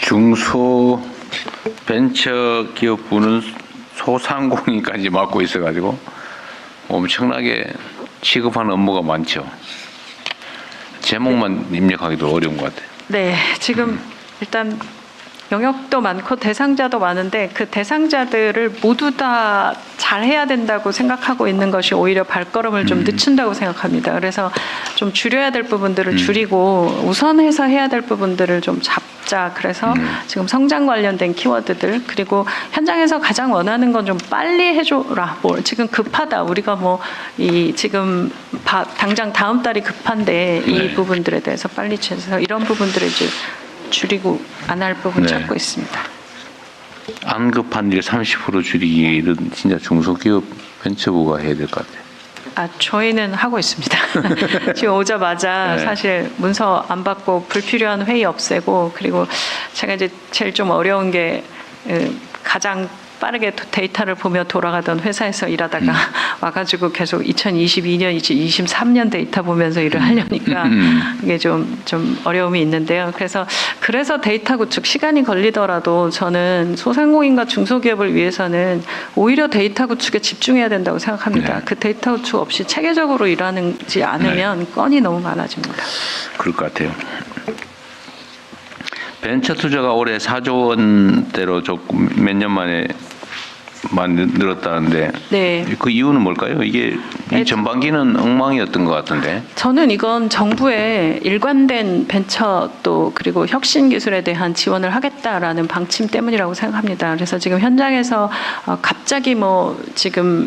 중소 벤처기업부는 소상공인까지 맡고 있어가지고 엄청나게 취급하는 업무가 많죠. 제목만 입력하기도 어려운 것 같아요. 네, 지금 일단 영역도 많고 대상자도 많은데 그 대상자들을 모두 다 잘해야 된다고 생각하고 있는 것이 오히려 발걸음을 좀 늦춘다고 생각합니다. 그래서 좀 줄여야 될 부분들을 줄이고 우선해서 해야 될 부분들을 좀 잡자. 그래서 지금 성장 관련된 키워드들 그리고 현장에서 가장 원하는 건 좀 빨리 해줘라. 뭐 지금 급하다. 우리가 뭐 이 지금 당장 다음 달이 급한데 이 부분들에 대해서 빨리 해서 이런 부분들을 이제 줄이고 안 할 부분 찾고 있습니다. 안 급한 일 30% 줄이기는 진짜 중소기업 벤처부가 해야 될 것 같아요. 아, 저희는 하고 있습니다. 지금 오자마자 사실 문서 안 받고 불필요한 회의 없애고 그리고 제가 이제 제일 좀 어려운 게 가장 빠르게 데이터를 보며 돌아가던 회사에서 일하다가 와가지고 계속 2022년, 2023년 데이터 보면서 일을 하려니까 이게 좀 어려움이 있는데요. 그래서 데이터 구축 시간이 걸리더라도 저는 소상공인과 중소기업을 위해서는 오히려 데이터 구축에 집중해야 된다고 생각합니다. 네. 그 데이터 구축 없이 체계적으로 일하지 않으면 건이 너무 많아집니다. 그럴 것 같아요. 벤처 투자가 올해 4조 원대로 몇 년 만에 많이 늘었다는데 네. 그 이유는 뭘까요? 이게 이 전반기는 엉망이었던 것 같은데. 저는 이건 정부의 일관된 벤처 또 그리고 혁신 기술에 대한 지원을 하겠다라는 방침 때문이라고 생각합니다. 그래서 지금 현장에서 갑자기 뭐 지금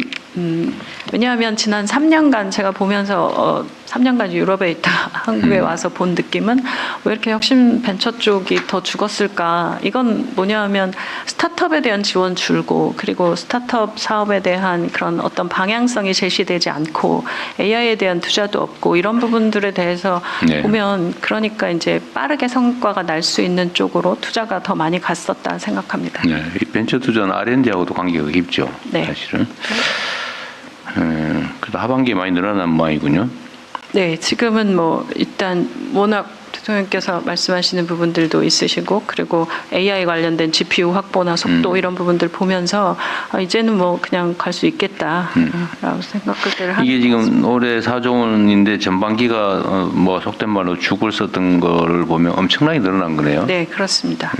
왜냐하면 지난 3년간 제가 보면서 3년간 유럽에 있다 한국에 와서 본 느낌은 왜 이렇게 혁신 벤처 쪽이 더 죽었을까? 이건 뭐냐 하면 스타트업에 대한 지원 줄고 그리고 스타트업 사업에 대한 그런 어떤 방향성이 제시되지 않고 AI에 대한 투자도 없고 이런 부분들에 대해서 보면 그러니까 이제 빠르게 성과가 날 수 있는 쪽으로 투자가 더 많이 갔었다 생각합니다. 네, 이 벤처 투자는 R&D하고도 관계가 깊죠. 네. 사실은. 그래도 하반기에 많이 늘어난 모양이군요. 네, 지금은 뭐 일단 워낙 대통령께서 말씀하시는 부분들도 있으시고 그리고 AI 관련된 GPU 확보나 속도 이런 부분들 보면서 이제는 뭐 그냥 갈 수 있겠다라고 생각을 하는 이게 지금 올해 4조 원인데 전반기가 뭐 속된 말로 죽을 썼던 거를 보면 엄청나게 늘어난 거네요. 네, 그렇습니다.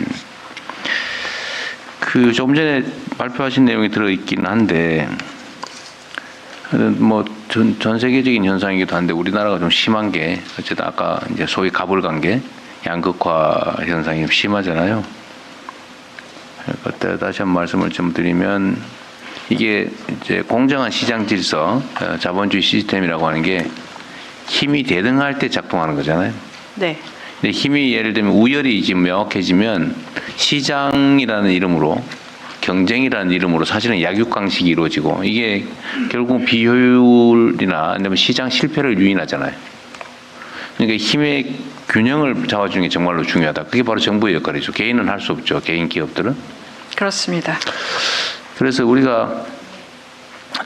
그 조금 전에 발표하신 내용이 들어있긴 한데 뭐 전 세계적인 현상이기도 한데 우리나라가 좀 심한 게 어쨌든 아까 이제 소위 가불관계 양극화 현상이 좀 심하잖아요. 그때 다시 한번 말씀을 좀 드리면 이게 이제 공정한 시장 질서, 자본주의 시스템이라고 하는 게 힘이 대등할 때 작동하는 거잖아요. 네. 근데 힘이 예를 들면 우열이 지금 명확해지면 시장이라는 이름으로 경쟁이라는 이름으로 사실은 약육강식이 이루어지고 이게 결국 비효율이나 아니면 시장 실패를 유인하잖아요. 그러니까 힘의 균형을 잡아주는 게 정말로 중요하다. 그게 바로 정부의 역할이죠. 개인은 할 수 없죠. 개인 기업들은. 그렇습니다. 그래서 우리가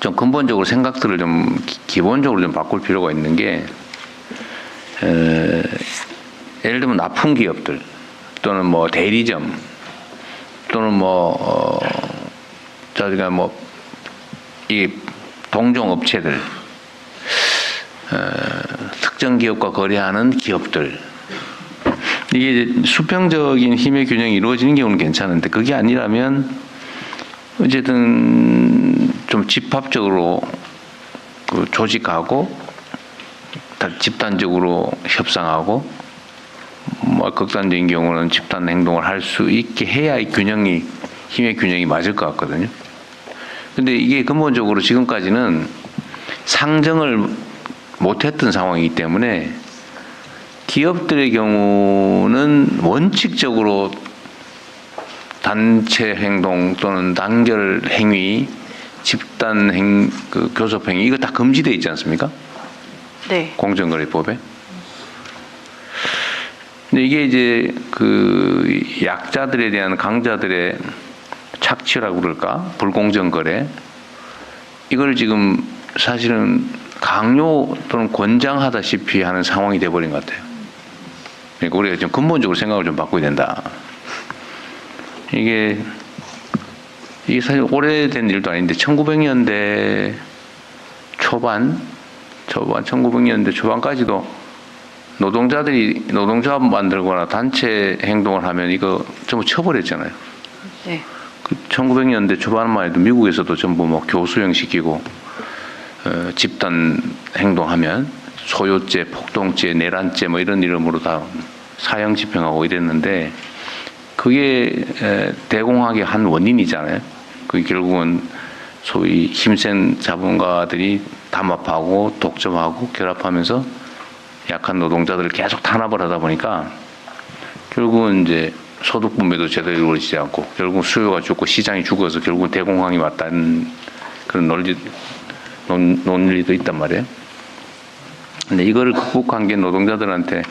좀 근본적으로 생각들을 좀 기본적으로 좀 바꿀 필요가 있는 게 예를 들면 납품 기업들 또는 뭐 대리점 또는 저희가 이 동종 업체들, 특정 기업과 거래하는 기업들, 이게 수평적인 힘의 균형이 이루어지는 경우는 괜찮은데 그게 아니라면 어쨌든 좀 집합적으로 그 조직하고 집단적으로 협상하고 뭐 극단적인 경우는 집단 행동을 할 수 있게 해야 이 균형이 힘의 균형이 맞을 것 같거든요. 근데 이게 근본적으로 지금까지는 상정을 못했던 상황이기 때문에 기업들의 경우는 원칙적으로 단체 행동 또는 단결 행위, 집단 교섭 행위 이거 다 금지되어 있지 않습니까? 네. 공정거래법에. 근데 이게 이제 그 약자들에 대한 강자들의 착취라고 그럴까? 불공정 거래. 이걸 지금 사실은 강요 또는 권장하다시피 하는 상황이 돼버린 것 같아요. 그러니까 우리가 좀 근본적으로 생각을 좀 바꿔야 된다. 이게 사실 오래된 일도 아닌데 1900년대 초반 1900년대 초반까지도 노동자들이 노동조합 만들거나 단체 행동을 하면 이거 전부 처벌했잖아요. 네. 그 1900년대 초반만 해도 미국에서도 전부 뭐 교수형시키고 집단 행동하면 소요죄, 폭동죄, 내란죄 뭐 이런 이름으로 다 사형 집행하고 이랬는데 그게 대공황의 한 원인이잖아요. 그게 결국은 소위 힘센 자본가들이 담합하고 독점하고 결합하면서 약한 노동자들을 계속 탄압을 하다 보니까 결국은 이제 소득 분배도 제대로 이루어지지 않고 결국 수요가 죽고 시장이 죽어서 결국 대공황이 왔다는 그런 논리도 있단 말이에요. 근데 이거를 극복한 게 노동자들한테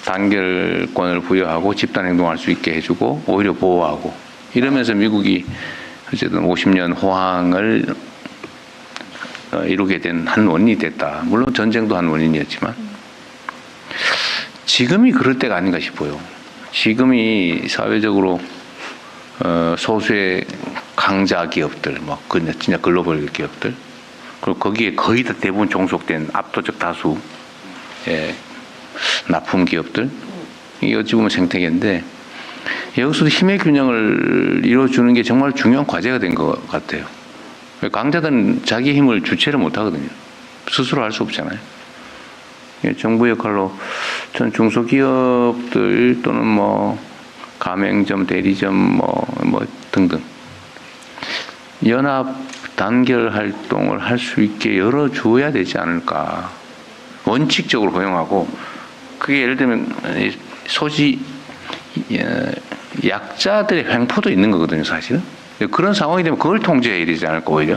단결권을 부여하고 집단 행동할 수 있게 해주고 오히려 보호하고 이러면서 미국이 어쨌든 50년 호황을 이루게 된 한 원인이 됐다. 물론 전쟁도 한 원인이었지만 지금이 그럴 때가 아닌가 싶어요. 지금이 사회적으로 소수의 강자 기업들, 뭐 진짜 글로벌 기업들, 그리고 거기에 거의 다 대부분 종속된 압도적 다수의 납품 기업들, 이게 어찌 보면 생태계인데 여기서도 힘의 균형을 이루어주는 게 정말 중요한 과제가 된 것 같아요. 강자들은 자기 힘을 주체를 못 하거든요. 스스로 할 수 없잖아요. 정부 역할로 전 중소기업들 또는 뭐 가맹점, 대리점 뭐 등등 연합 단결 활동을 할 수 있게 열어줘야 되지 않을까. 원칙적으로 허용하고 그게 예를 들면 약자들의 횡포도 있는 거거든요, 사실은. 그런 상황이 되면 그걸 통제해야 되지 않을까, 오히려.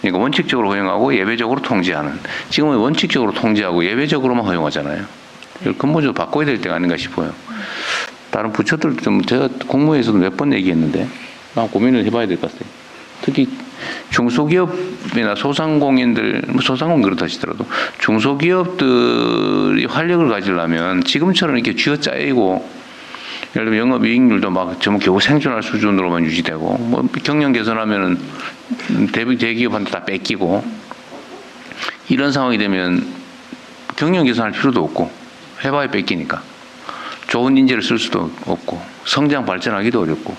그러니까 원칙적으로 허용하고 예외적으로 통제하는. 지금은 원칙적으로 통제하고 예외적으로만 허용하잖아요. 이걸 근본적으로 바꿔야 될 때가 아닌가 싶어요. 다른 부처들도 좀 제가 공무회에서도 몇 번 얘기했는데 난 고민을 해봐야 될 것 같아요. 특히 중소기업이나 소상공인들, 소상공인 그렇다 하시더라도 중소기업들이 활력을 가지려면 지금처럼 이렇게 쥐어짜이고 예를 들면 영업이익률도 막 전부 겨우 생존할 수준으로만 유지되고 뭐 경영 개선하면은 대기업한테 다 뺏기고 이런 상황이 되면 경영 개선할 필요도 없고 해봐야 뺏기니까 좋은 인재를 쓸 수도 없고 성장 발전하기도 어렵고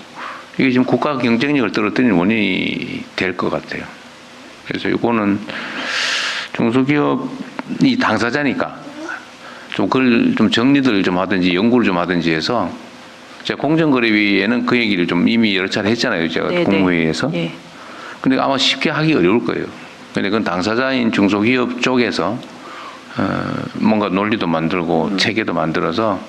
이게 지금 국가 경쟁력을 떨어뜨리는 원인이 될 것 같아요. 그래서 이거는 중소기업이 당사자니까 좀 그걸 좀 정리를 좀 하든지 연구를 좀 하든지 해서 제가 공정거래위에는 그 얘기를 좀 이미 여러 차례 했잖아요. 제가 네네. 국무회의에서. 예. 근데 아마 쉽게 하기 어려울 거예요. 근데 그건 당사자인 중소기업 쪽에서 뭔가 논리도 만들고 체계도 만들어서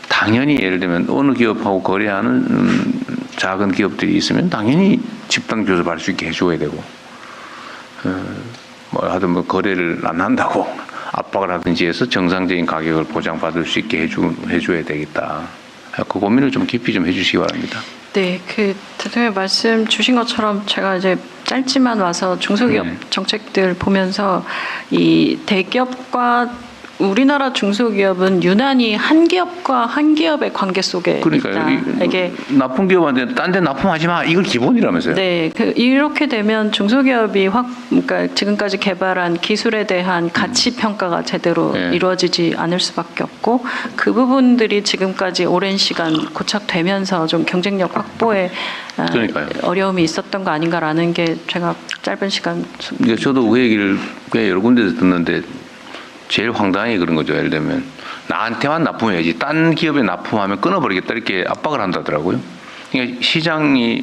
당연히 예를 들면 어느 기업하고 거래하는 작은 기업들이 있으면 당연히 집단 교섭할 수 있게 해줘야 되고 뭐 하든 뭐 거래를 안 한다고 압박을 하든지 해서 정상적인 가격을 보장받을 수 있게 해줘야 되겠다. 그 고민을 좀 깊이 좀 해주시기 바랍니다. 네, 그 대통령 말씀 주신 것처럼 제가 이제 짧지만 와서 중소기업 네. 정책들 보면서 이 대기업과 우리나라 중소기업은 유난히 한 기업과 한 기업의 관계 속에 그러니까요. 있다. 이게 납품 기업한테 딴 데 납품하지 마. 이걸 기본이라면서요. 네, 이렇게 되면 중소기업이 그러니까 지금까지 개발한 기술에 대한 가치 평가가 제대로 네. 이루어지지 않을 수밖에 없고 그 부분들이 지금까지 오랜 시간 고착되면서 좀 경쟁력 확보에 그러니까요. 어려움이 있었던 거 아닌가라는 게 제가 짧은 시간. 그러니까 저도 그 얘기를 꽤 여러 군데서 듣는데 제일 황당한 게 그런 거죠. 예를 들면 나한테만 납품해야지 딴 기업에 납품하면 끊어버리겠다 이렇게 압박을 한다더라고요. 그러니까 시장이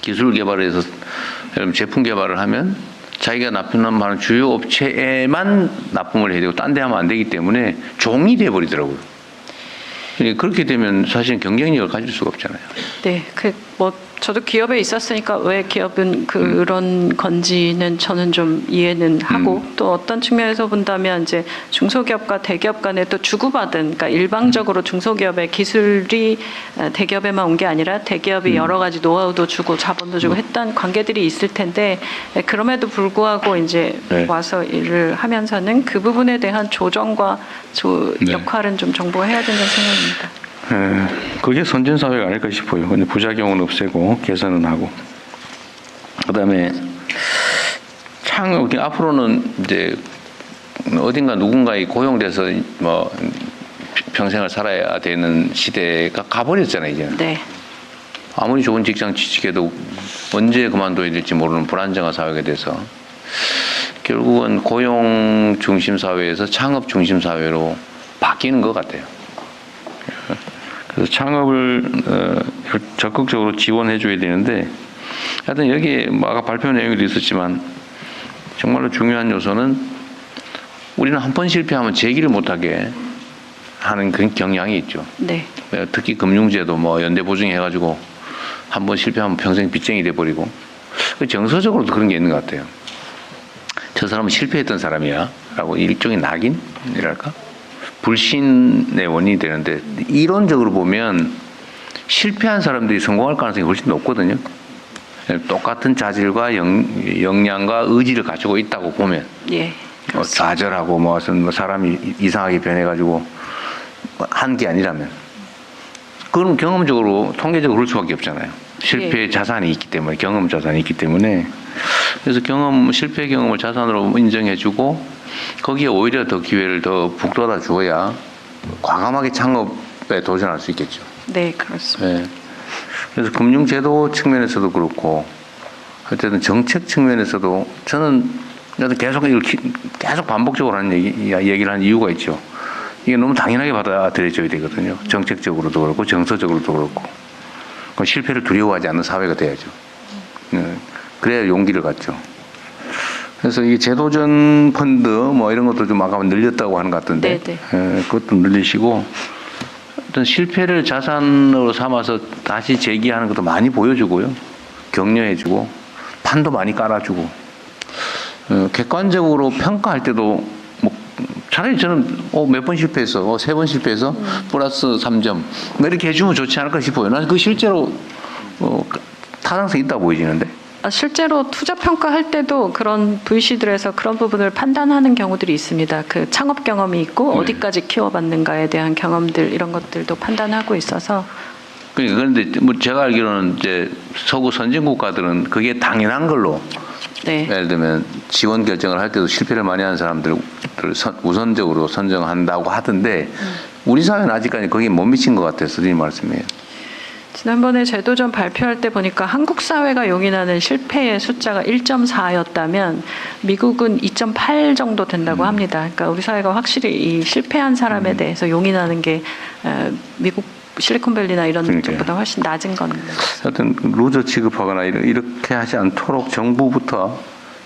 기술 개발을 해서 제품 개발을 하면 자기가 납품하는 주요 업체에만 납품을 해야 되고 딴 데 하면 안 되기 때문에 종이 돼버리더라고요. 그러니까 그렇게 되면 사실은 경쟁력을 가질 수가 없잖아요. 네, 뭐 저도 기업에 있었으니까 왜 기업은 그런 건지는 저는 좀 이해는 하고 또 어떤 측면에서 본다면 이제 중소기업과 대기업 간에 또 주고받은 그러니까 일방적으로 중소기업의 기술이 대기업에만 온 게 아니라 대기업이 여러 가지 노하우도 주고 자본도 주고 했던 관계들이 있을 텐데 그럼에도 불구하고 이제 네. 와서 일을 하면서는 그 부분에 대한 조정과 네. 역할은 좀 정부가 해야 된다는 생각입니다. 그게 선진사회가 아닐까 싶어요. 근데 부작용은 없애고 개선은 하고. 그다음에 창업 앞으로는 이제 어딘가 누군가에 고용돼서 뭐 평생을 살아야 되는 시대가 가버렸잖아요, 이제는. 네. 아무리 좋은 직장 취직해도 언제 그만둬야 될지 모르는 불안정한 사회가 돼서 결국은 고용 중심 사회에서 창업 중심 사회로 바뀌는 것 같아요. 그래서 창업을 적극적으로 지원해 줘야 되는데 하여튼 여기에 뭐 아까 발표 내용에도 있었지만 정말로 중요한 요소는 우리는 한 번 실패하면 재기를 못하게 하는 그 경향이 있죠. 네. 특히 금융제도 뭐 연대 보증해가지고 한 번 실패하면 평생 빚쟁이 돼버리고 정서적으로도 그런 게 있는 것 같아요. 저 사람은 실패했던 사람이야 라고 일종의 낙인이랄까? 불신의 원인이 되는데 이론적으로 보면 실패한 사람들이 성공할 가능성이 훨씬 높거든요. 똑같은 자질과 역량과 의지를 가지고 있다고 보면 예. 좌절하고 무슨 사람이 이상하게 변해가지고 한 게 아니라면 그건 경험적으로 통계적으로 그럴 수밖에 없잖아요. 실패 예. 자산이 있기 때문에 경험 자산이 있기 때문에 그래서 실패 경험을 자산으로 인정해주고 거기에 오히려 더 기회를 더 북돋아 주어야 과감하게 창업에 도전할 수 있겠죠. 네, 그렇습니다. 네. 그래서 금융제도 측면에서도 그렇고 어쨌든 정책 측면에서도 저는 계속 반복적으로 하는 얘기를 하는 이유가 있죠. 이게 너무 당연하게 받아들여져야 되거든요. 정책적으로도 그렇고 정서적으로도 그렇고. 그럼 실패를 두려워하지 않는 사회가 돼야죠. 그래야 용기를 갖죠. 그래서 이 제도전 펀드 뭐 이런 것도 좀 아까 늘렸다고 하는 것 같은데 그것도 늘리시고 어떤 실패를 자산으로 삼아서 다시 재기하는 것도 많이 보여주고요. 격려해주고 판도 많이 깔아주고 객관적으로 평가할 때도 뭐 차라리 저는 몇 번 실패해서 3번 실패해서 플러스 3점 뭐 이렇게 해주면 좋지 않을까 싶어요. 난 그 실제로 타당성이 있다 보이지는데. 실제로 투자 평가할 때도 그런 VC들에서 그런 부분을 판단하는 경우들이 있습니다. 그 창업 경험이 있고 어디까지 키워봤는가에 대한 경험들 이런 것들도 판단하고 있어서. 그런데 뭐 제가 알기로는 이제 서구 선진 국가들은 그게 당연한 걸로. 네. 예를 들면 지원 결정을 할 때도 실패를 많이 하는 사람들을 우선적으로 선정한다고 하던데 우리 사회는 아직까지 거기에 못 미친 것 같아서 드린 말씀이에요. 지난번에 제도전 발표할 때 보니까 한국 사회가 용인하는 실패의 숫자가 1.4였다면 미국은 2.8 정도 된다고 합니다. 그러니까 우리 사회가 확실히 이 실패한 사람에 대해서 용인하는 게 미국 실리콘밸리나 이런 그러니까요. 쪽보다 훨씬 낮은 겁니다. 하여튼 루저 취급하거나 이렇게 하지 않도록 정부부터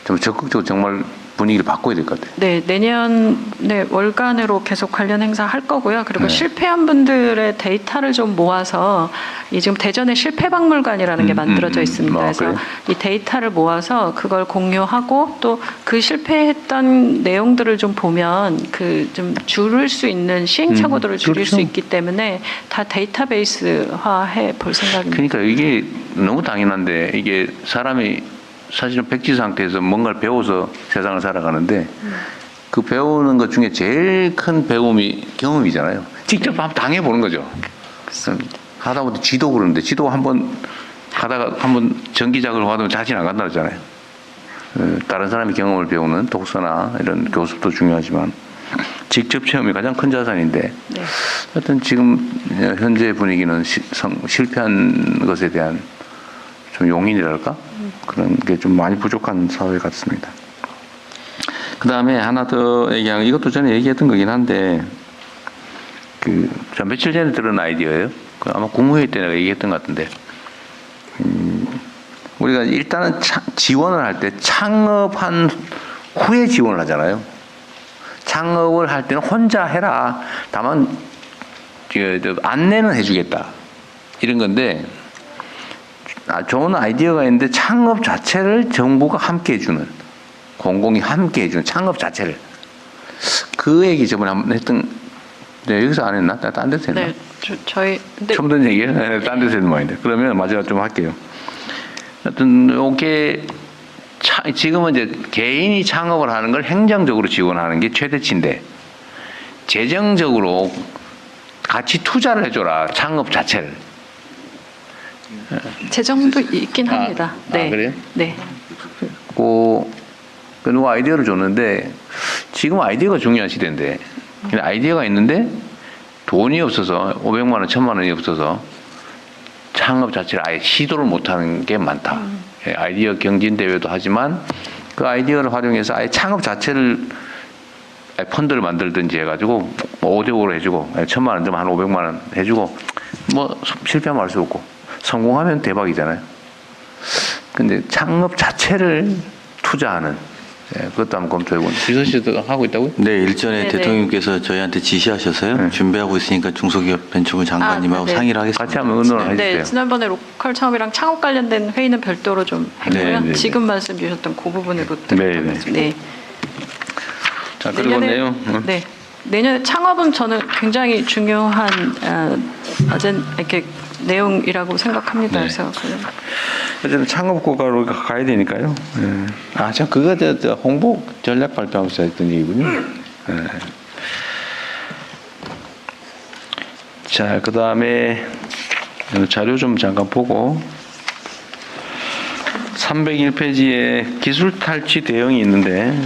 좀 적극적으로 정말 분위기를 바꿔야 될 것 같아요. 네, 내년에 월간으로 계속 관련 행사 할 거고요. 그리고 네. 실패한 분들의 데이터를 좀 모아서 이 지금 대전에 실패박물관이라는 게 만들어져 있습니다. 그래서 그래요? 이 데이터를 모아서 그걸 공유하고 또 그 실패했던 내용들을 좀 보면 그 좀 줄일 수 있는 시행착오들을 줄일 그렇죠. 수 있기 때문에 다 데이터베이스화해 볼 생각입니다. 그러니까 이게 너무 당연한데 이게 사람이 사실은 백지 상태에서 뭔가를 배워서 세상을 살아가는데 그 배우는 것 중에 제일 큰 배움이 경험이잖아요. 직접 한번 당해보는 거죠. 하다 보니 지도 그러는데 지도 한번 가다가 한번 전기작을 받으면 자신 안 간다 그러잖아요. 다른 사람의 경험을 배우는 독서나 이런 교습도 중요하지만 직접 체험이 가장 큰 자산인데 네. 하여튼 지금 현재 분위기는 실패한 것에 대한 좀 용인이랄까? 그런 게 좀 많이 부족한 사회 같습니다. 그 다음에 하나 더 얘기한, 이것도 전에 얘기했던 거긴 한데, 저 며칠 전에 들은 아이디어예요. 아마 국무회의 때 내가 얘기했던 것 같은데, 우리가 일단은 지원을 할 때 창업한 후에 지원을 하잖아요. 창업을 할 때는 혼자 해라. 다만, 안내는 해주겠다. 이런 건데, 좋은 아이디어가 있는데 창업 자체를 정부가 함께 해주는, 공공이 함께 해주는 창업 자체를. 그 얘기 저번에 한번 했던, 여기서 안 했나? 딴 데서 했나? 네, 저희 근데 처음 듣는 얘기예요? 네, 딴 데서 했는 모양인데. 그러면 마지막 좀 할게요. 하여튼 이게 지금은 이제 개인이 창업을 하는 걸 행정적으로 지원하는 게 최대치인데 재정적으로 같이 투자를 해줘라. 창업 자체를. 재정도 있긴 합니다. 네. 그래요? 네. 그 누가 아이디어를 줬는데 지금 아이디어가 중요한 시대인데 아이디어가 있는데 돈이 없어서 500만 원, 1000만 원이 없어서 창업 자체를 아예 시도를 못하는 게 많다. 예, 아이디어 경진 대회도 하지만 그 아이디어를 활용해서 아예 창업 자체를 펀드를 만들든지 해가지고 뭐 5대5로 해주고 1000만 원 되면 한 500만 원 해주고 뭐 실패하면 할 수 없고 성공하면 대박이잖아요. 근데 창업 자체를 투자하는 그것도 한번 검토해보는. 비서실도 하고 있다고요? 네, 일전에 네네. 대통령께서 저희한테 지시하셔서요. 준비하고 있으니까 중소기업 벤처부 장관님하고 네. 상의를 하겠습니다. 같이 한번 의논을 해주세요. 네, 지난번에 로컬 창업이랑 창업 관련된 회의는 별도로 좀 했고요. 네, 네. 지금 말씀 주셨던 그 부분으로 네, 네. 네. 자, 그리고 내용. 네. 내년에 창업은 저는 굉장히 중요한 이렇게 내용이라고 생각합니다. 네. 그래서 어쨌든 창업 국가로 가야 되니까요. 아, 참 그거 저 홍보 전략 발표하면서 했던 얘기군요. 자, 그 다음에 자료 좀 잠깐 보고 301페이지에 기술 탈취 대응이 있는데